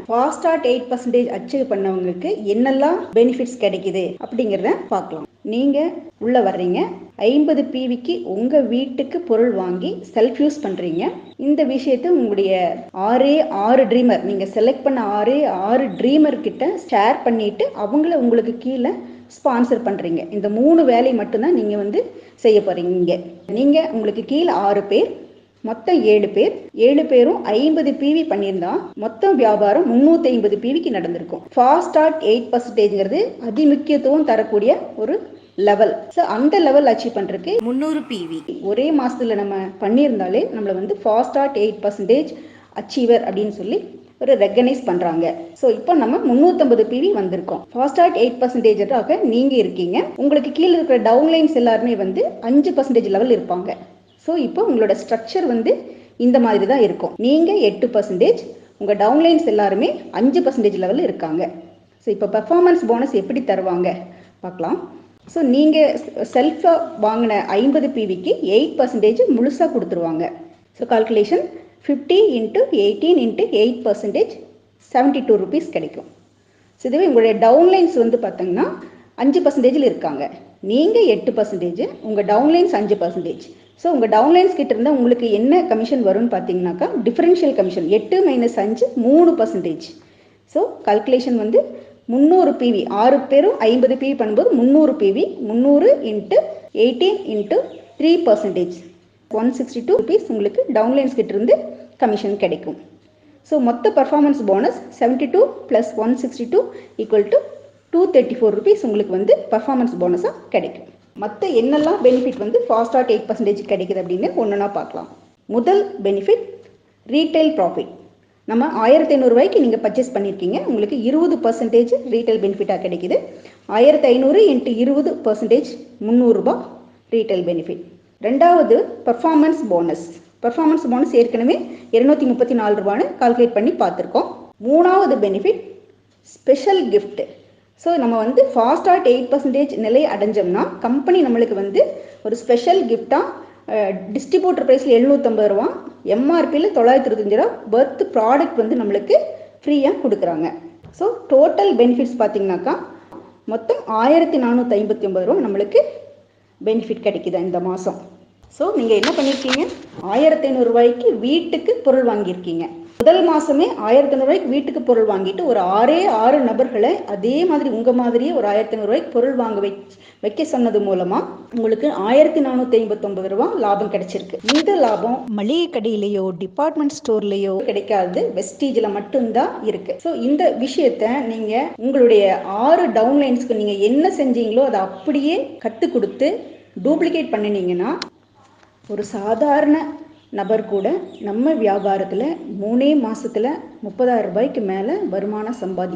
Fast start 8% achieve பண்ணவங்களுக்கு என்னெல்லாம் benefits கிடைக்குது அப்படிங்கிறத பார்க்கலாம். நீங்க உள்ள வர்றீங்க, 50 பிவிக்கு உங்க வீட்டுக்கு பொருள் வாங்கி செல்ஃப் யூஸ் பண்றீங்க. இந்த விஷயத்தை உங்களுடைய ஆறு ட்ரீமர், நீங்க செலக்ட் பண்ண ஆறு ட்ரீமர் கிட்ட ஷேர் பண்ணிட்டு அவங்கள உங்களுக்கு கீழே ஸ்பான்சர் பண்றீங்க. இந்த 3 வேலை மட்டும்தான் நீங்க செய்ய போறீங்க. நீங்க உங்களுக்கு கீழே 6 பேர், மொத்தம் 7 பேர், 7 பேரும் 50 பிவி பண்ணியிருந்தா மொத்தம் வியாபாரம் 350 பிவிக்கு நடந்திருக்கும். ஃபாஸ்ட் ஸ்டார்ட் 8%ங்கிறது அதிமுக்கியத்துவம் தரக்கூடிய ஒரு லெவல். ஸோ அந்த லெவல் அச்சீவ் பண்றதுக்கு 300 பிவி ஒரே மாசத்துல நம்ம பண்ணியிருந்தாலே நம்மள ஃபாஸ்ட் ஸ்டார்ட் 8% அச்சீவர் அப்படின்னு சொல்லி ஒரு ரெகனைஸ் பண்றாங்க. ஸோ இப்போ நம்ம 350 பிவி வந்திருக்கோம். ஃபாஸ்ட் ஸ்டார்ட் 8%ஆக நீங்க இருக்கீங்க. உங்களுக்கு கீழே இருக்கிற டவுன்லைன்ஸ் எல்லாருமே 5% லெவல் இருப்பாங்க. ஸோ இப்போ உங்களோட ஸ்ட்ரக்சர் இந்த மாதிரி தான் இருக்கும். நீங்கள் 8%, உங்கள் டவுன்லைன்ஸ் எல்லாருமே 5% லெவலில் இருக்காங்க. ஸோ இப்போ பெர்ஃபார்மன்ஸ் போனஸ் எப்படி தருவாங்க பார்க்கலாம். ஸோ நீங்கள் செல்ஃபாக வாங்கின 50 பிவிக்கு 8% முழுசாக கொடுத்துருவாங்க. ஸோ கால்குலேஷன் 50 × 18 × 8% 72 rupees கிடைக்கும். ஸோ இதுவே உங்களுடைய டவுன்லைன்ஸ் பார்த்தீங்கன்னா 5% இருக்காங்க. நீங்கள் 8%, உங்கள் டவுன்லைன்ஸ் 5%. ஸோ உங்கள் டவுன்லைன்ஸ் கிட்ட இருந்தால் உங்களுக்கு என்ன கமிஷன் வரும்னு பார்த்தீங்கன்னாக்கா differential commission 8 - 5 3%. So calculation 300 PV, 6 பேரும் 50 பிவி பண்ணும்போது 300 பிவி, 300 × 18 × 3%, 162 rupees உங்களுக்கு டவுன்லைன்ஸ் கிட்ட இருந்து கமிஷன் கிடைக்கும். ஸோ மொத்த பர்ஃபார்மன்ஸ் போனஸ் 72 + 162 = 234 rupees உங்களுக்கு பர்ஃபார்மன்ஸ் போனஸாக கிடைக்கும். மற்ற என்னெல்லாம் பெனிஃபிட் ஃபாஸ்ட் ஸ்டார்ட் 8% கிடைக்குது அப்படின்னு ஒன்றுனா பார்க்கலாம். முதல் பெனிஃபிட் ரீட்டைல் ப்ராஃபிட். நம்ம 1500 ரூபாய்க்கு நீங்கள் பர்ச்சேஸ் பண்ணியிருக்கீங்க, உங்களுக்கு 20% ரீட்டைல் பெனிஃபிட்டாக கிடைக்குது. 1500 × 20% 300 ரூபாய் ரீட்டைல் பெனிஃபிட். ரெண்டாவது பர்ஃபார்மன்ஸ் போனஸ். பர்ஃபார்மன்ஸ் போனஸ் ஏற்கனவே 234 ரூபான்னு கால்குலேட் பண்ணி பார்த்துருக்கோம். மூணாவது பெனிஃபிட் ஸ்பெஷல் கிஃப்ட். ஸோ நம்ம ஃபாஸ்ட் ஸ்டார்ட் 8% நிலை அடைஞ்சோம்னா கம்பெனி நம்மளுக்கு ஒரு ஸ்பெஷல் கிஃப்டாக டிஸ்ட்ரிபியூட்டர் ப்ரைஸில் 750 ரூபா, எம்ஆர்பியில் 925 ரூபா பர்த் ப்ராடக்ட் நம்மளுக்கு ஃப்ரீயாக கொடுக்குறாங்க. ஸோ டோட்டல் பெனிஃபிட்ஸ் பார்த்தீங்கன்னாக்கா மொத்தம் 1459 ரூபா நம்மளுக்கு பெனிஃபிட் கிடைக்குது இந்த மாதம். ஸோ நீங்கள் என்ன பண்ணியிருக்கீங்க, 1500 ரூபாய்க்கு வீட்டுக்கு பொருள் வாங்கியிருக்கீங்க. முதல் மாதமே 1500 ரூபாய்க்கு வீட்டுக்கு பொருள் வாங்கிட்டு ஒரு 6 நபர்களை அதே மாதிரி உங்கள் மாதிரியே ஒரு 1500 ரூபாய்க்கு பொருள் வாங்க வைக்க சொன்னது மூலமாக உங்களுக்கு 1459 ரூபா லாபம் கிடைச்சிருக்கு. இந்த லாபம் மளிகை கடையிலையோ டிபார்ட்மெண்ட் ஸ்டோர்லையோ கிடைக்காது, வெஸ்டீஜில் மட்டும்தான் இருக்கு. ஸோ இந்த விஷயத்த நீங்கள் உங்களுடைய 6 டவுன்லைன்ஸ்க்கு நீங்கள் என்ன செஞ்சீங்களோ அதை அப்படியே கற்றுக் கொடுத்து டூப்ளிகேட் பண்ணினீங்கன்னா ஒரு சாதாரண நபர் கூட நம்ம வியாபாரத்தில் 3 மாதத்தில் 30,000 ரூபாய்க்கு மேலே வருமானம் சம்பாதிக்கும்.